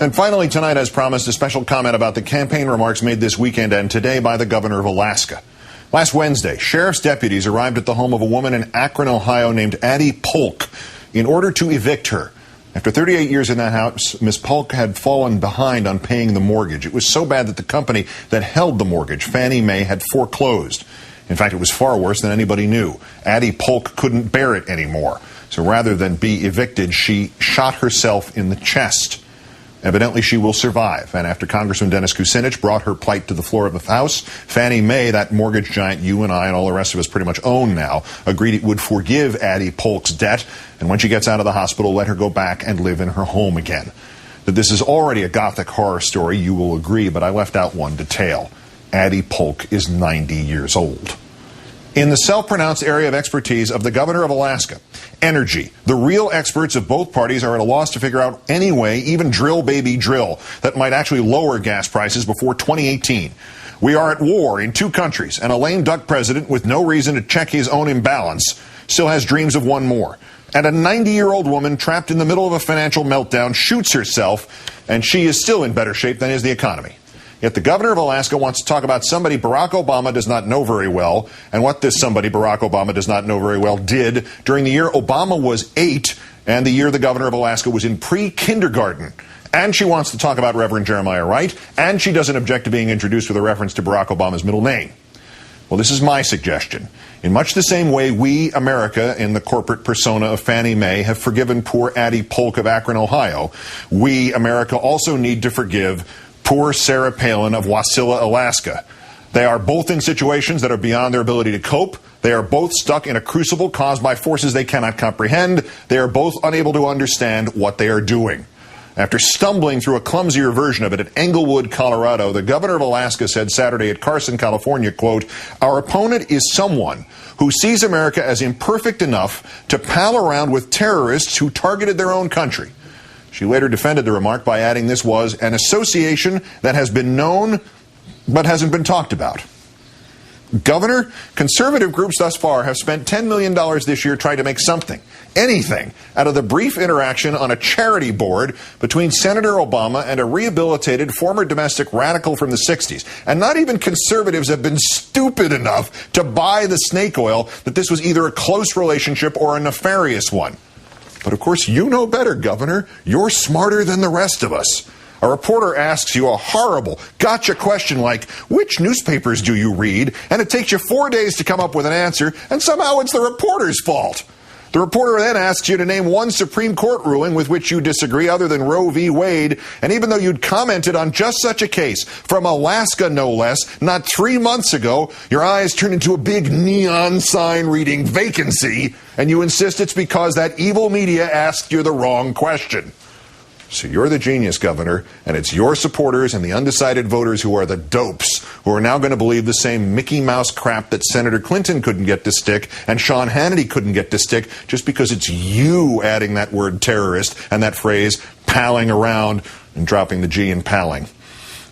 And finally tonight, as promised, a special comment about the campaign remarks made this weekend and today by the governor of Alaska. Last Wednesday, sheriff's deputies arrived at the home of a woman in Akron, Ohio named Addie Polk in order to evict her. After 38 years in that house, Ms. Polk had fallen behind on paying the mortgage. It was so bad that the company that held the mortgage, Fannie Mae, had foreclosed. In fact, it was far worse than anybody knew. Addie Polk couldn't bear it anymore. So rather than be evicted, she shot herself in the chest. Evidently, she will survive. And after Congressman Dennis Kucinich brought her plight to the floor of the House, Fannie Mae, that mortgage giant you and I and all the rest of us pretty much own now, agreed it would forgive Addie Polk's debt. And when she gets out of the hospital, let her go back and live in her home again. That this is already a gothic horror story, you will agree, but I left out one detail. Addie Polk is 90 years old. In the self-pronounced area of expertise of the governor of Alaska, energy, the real experts of both parties are at a loss to figure out any way, even drill baby drill, that might actually lower gas prices before 2018. We are at war in two countries, and a lame duck president with no reason to check his own imbalance still has dreams of one more. And a 90-year-old woman trapped in the middle of a financial meltdown shoots herself, and she is still in better shape than is the economy. Yet the governor of Alaska wants to talk about somebody Barack Obama does not know very well, and what this somebody Barack Obama does not know very well did during the year Obama was 8 and the year the governor of Alaska was in pre-kindergarten. And she wants to talk about Reverend Jeremiah Wright, and she doesn't object to being introduced with a reference to Barack Obama's middle name. Well, this is my suggestion. In much the same way we, America, in the corporate persona of Fannie Mae, have forgiven poor Addie Polk of Akron, Ohio, we, America, also need to forgive poor Sarah Palin of Wasilla, Alaska. They are both in situations that are beyond their ability to cope. They are both stuck in a crucible caused by forces they cannot comprehend. They are both unable to understand what they are doing. After stumbling through a clumsier version of it at Englewood, Colorado, the governor of Alaska said Saturday at Carson, California, quote, "Our opponent is someone who sees America as imperfect enough to pal around with terrorists who targeted their own country." She later defended the remark by adding this was an association that has been known but hasn't been talked about. Governor, conservative groups thus far have spent $10 million this year trying to make something, anything, out of the brief interaction on a charity board between Senator Obama and a rehabilitated former domestic radical from the 60s. And not even conservatives have been stupid enough to buy the snake oil that this was either a close relationship or a nefarious one. But of course, you know better, Governor. You're smarter than the rest of us. A reporter asks you a horrible gotcha question like, which newspapers do you read? And it takes you 4 days to come up with an answer, and somehow it's the reporter's fault. The reporter then asks you to name one Supreme Court ruling with which you disagree other than Roe v. Wade, and even though you'd commented on just such a case, from Alaska no less, not 3 months ago, your eyes turn into a big neon sign reading vacancy, and you insist it's because that evil media asked you the wrong question. So you're the genius, Governor, and it's your supporters and the undecided voters who are the dopes, who are now going to believe the same Mickey Mouse crap that Senator Clinton couldn't get to stick and Sean Hannity couldn't get to stick just because it's you adding that word terrorist and that phrase palling around and dropping the G in palling.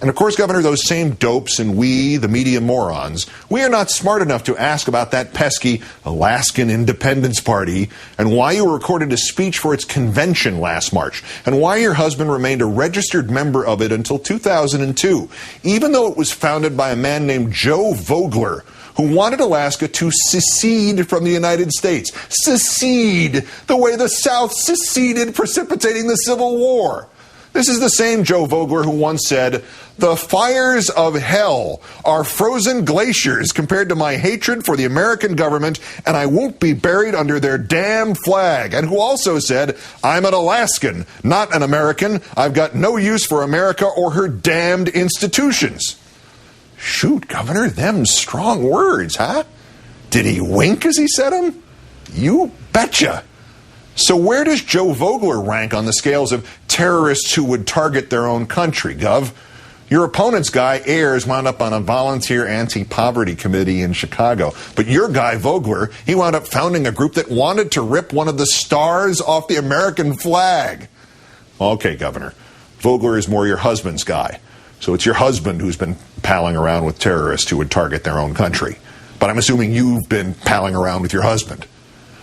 And of course, Governor, those same dopes and we, the media morons, we are not smart enough to ask about that pesky Alaskan Independence Party and why you recorded a speech for its convention last March and why your husband remained a registered member of it until 2002, even though it was founded by a man named Joe Vogler, who wanted Alaska to secede from the United States. Secede, the way the South seceded, precipitating the Civil War. This is the same Joe Vogler who once said, "The fires of hell are frozen glaciers compared to my hatred for the American government, and I won't be buried under their damn flag." And who also said, "I'm an Alaskan, not an American. I've got no use for America or her damned institutions." Shoot, Governor, them strong words, huh? Did he wink as he said them? You betcha. So where does Joe Vogler rank on the scales of terrorists who would target their own country, Gov? Your opponent's guy, Ayers, wound up on a volunteer anti-poverty committee in Chicago. But your guy, Vogler, he wound up founding a group that wanted to rip one of the stars off the American flag. Okay, Governor, Vogler is more your husband's guy. So it's your husband who's been palling around with terrorists who would target their own country. But I'm assuming you've been palling around with your husband.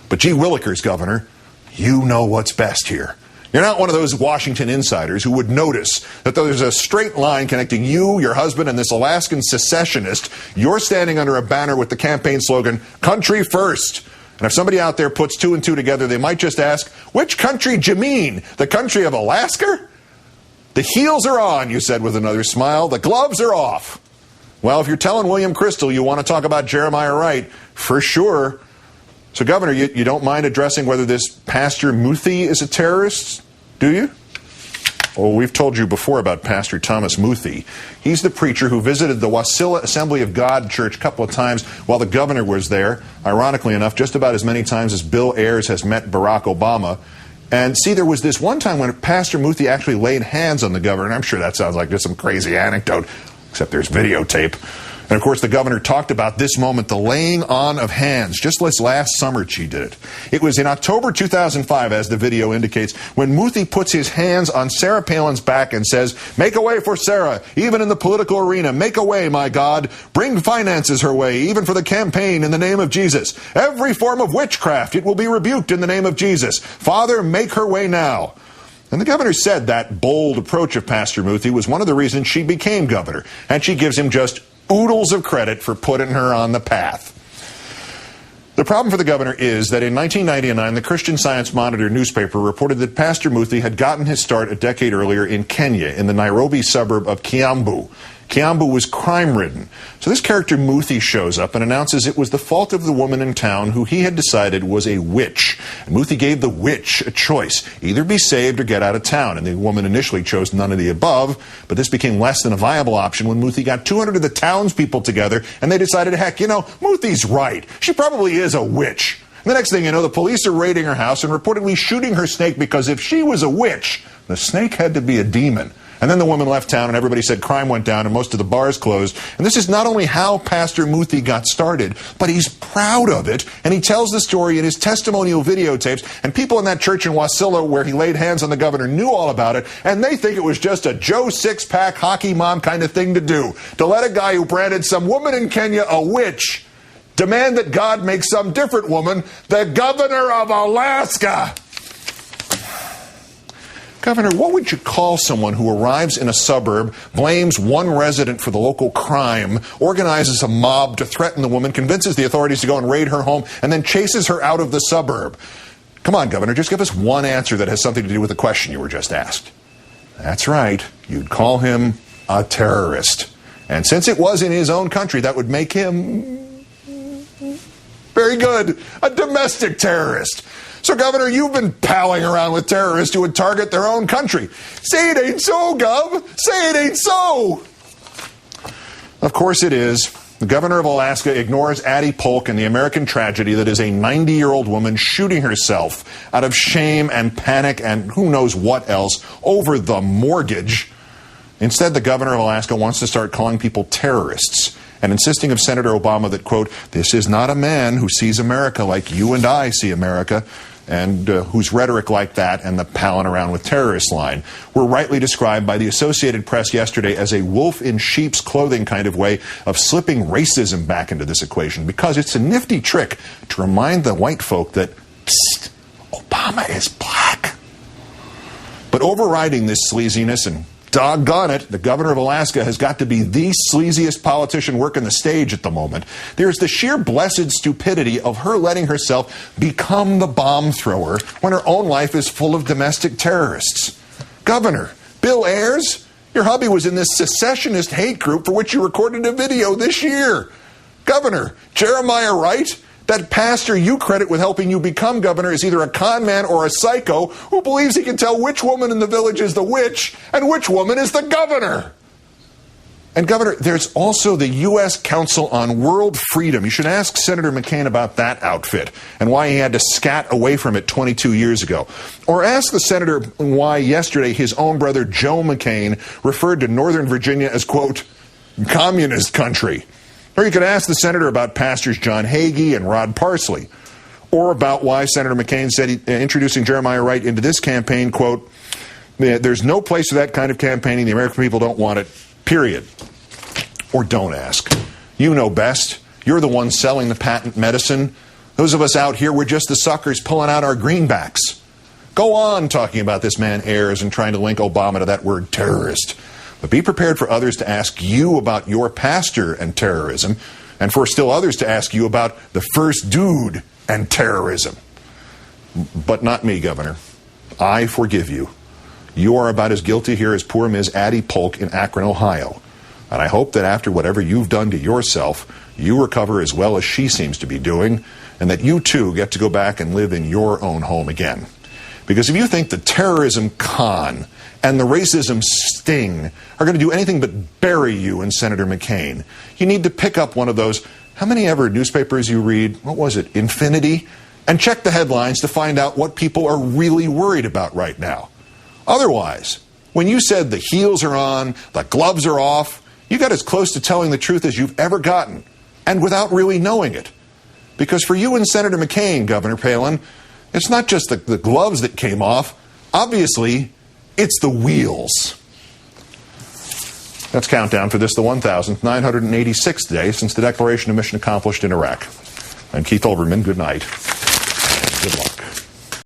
But gee willikers, Governor, you know what's best here. You're not one of those Washington insiders who would notice that there's a straight line connecting you, your husband, and this Alaskan secessionist. You're standing under a banner with the campaign slogan, "Country First." And if somebody out there puts two and two together, they might just ask, which country do you mean? The country of Alaska? The heels are on, you said with another smile. The gloves are off. Well, if you're telling William Crystal you want to talk about Jeremiah Wright, for sure. So, Governor, you don't mind addressing whether this Pastor Muthi is a terrorist, do you? Well, we've told you before about Pastor Thomas Muthi. He's the preacher who visited the Wasilla Assembly of God Church a couple of times while the governor was there. Ironically enough, just about as many times as Bill Ayers has met Barack Obama. And see, there was this one time when Pastor Muthi actually laid hands on the governor. And I'm sure that sounds like just some crazy anecdote, except there's videotape. And of course, the governor talked about this moment, the laying on of hands. Just last summer she did it. It was in October 2005, as the video indicates, when Muthi puts his hands on Sarah Palin's back and says, "Make a way for Sarah, even in the political arena. Make a way, my God. Bring finances her way, even for the campaign, in the name of Jesus. Every form of witchcraft, it will be rebuked in the name of Jesus. Father, make her way now." And the governor said that bold approach of Pastor Muthi was one of the reasons she became governor. And she gives him just oodles of credit for putting her on the path. The problem for the governor is that in 1999, the Christian Science Monitor newspaper reported that Pastor Muthi had gotten his start a decade earlier in Kenya, in the Nairobi suburb of Kiambu. Kiambu was crime-ridden. So this character Muthi shows up and announces it was the fault of the woman in town who he had decided was a witch. And Muthi gave the witch a choice, either be saved or get out of town. And the woman initially chose none of the above, but this became less than a viable option when Muthi got 200 of the townspeople together and they decided, heck, Muthi's right. She probably is a witch. And the next thing you know, the police are raiding her house and reportedly shooting her snake because if she was a witch, the snake had to be a demon. And then the woman left town and everybody said crime went down and most of the bars closed. And this is not only how Pastor Muthi got started, but he's proud of it. And he tells the story in his testimonial videotapes. And people in that church in Wasilla where he laid hands on the governor knew all about it. And they think it was just a Joe six-pack hockey mom kind of thing to do. To let a guy who branded some woman in Kenya a witch demand that God make some different woman the governor of Alaska. Governor, what would you call someone who arrives in a suburb, blames one resident for the local crime, organizes a mob to threaten the woman, convinces the authorities to go and raid her home, and then chases her out of the suburb? Come on, Governor, just give us one answer that has something to do with the question you were just asked. That's right. You'd call him a terrorist. And since it was in his own country, that would make him very good, a domestic terrorist. So, Governor, you've been palling around with terrorists who would target their own country. Say it ain't so, Gov. Say it ain't so. Of course it is. The governor of Alaska ignores Addie Polk and the American tragedy that is a 90-year-old woman shooting herself out of shame and panic and who knows what else over the mortgage. Instead, the governor of Alaska wants to start calling people terrorists and insisting of Senator Obama that, quote, "This is not a man who sees America like you and I see America," and whose rhetoric like that and the palling around with terrorists line were rightly described by the Associated Press yesterday as a wolf in sheep's clothing kind of way of slipping racism back into this equation, because it's a nifty trick to remind the white folk that, psst, Obama is black. But overriding this sleaziness, and doggone it, the governor of Alaska has got to be the sleaziest politician working the stage at the moment. There's the sheer blessed stupidity of her letting herself become the bomb thrower when her own life is full of domestic terrorists. Governor, Bill Ayers, your hubby was in this secessionist hate group for which you recorded a video this year. Governor, Jeremiah Wright, that pastor you credit with helping you become governor, is either a con man or a psycho who believes he can tell which woman in the village is the witch and which woman is the governor. And Governor, there's also the U.S. Council on World Freedom. You should ask Senator McCain about that outfit and why he had to scat away from it 22 years ago. Or ask the senator why yesterday his own brother Joe McCain referred to Northern Virginia as, quote, communist country. Or you could ask the senator about pastors John Hagee and Rod Parsley. Or about why Senator McCain said introducing Jeremiah Wright into this campaign, quote, "There's no place for that kind of campaigning. The American people don't want it, period." Or don't ask. You know best. You're the one selling the patent medicine. Those of us out here, we're just the suckers pulling out our greenbacks. Go on talking about this man Ayers and trying to link Obama to that word terrorist. But be prepared for others to ask you about your pastor and terrorism, and for still others to ask you about the first dude and terrorism. But not me, Governor. I forgive you. You are about as guilty here as poor Ms. Addie Polk in Akron, Ohio. And I hope that after whatever you've done to yourself, you recover as well as she seems to be doing, and that you too get to go back and live in your own home again. Because if you think the terrorism con and the racism sting are going to do anything but bury you in Senator McCain, you need to pick up one of those, how many ever newspapers you read, what was it, Infinity? And check the headlines to find out what people are really worried about right now. Otherwise, when you said the heels are on, the gloves are off, you got as close to telling the truth as you've ever gotten, and without really knowing it. Because for you and Senator McCain, Governor Palin, it's not just the gloves that came off. Obviously, it's the wheels. That's countdown for this, the 1,986th day since the declaration of mission accomplished in Iraq. I'm Keith Olbermann. Good night. Good luck.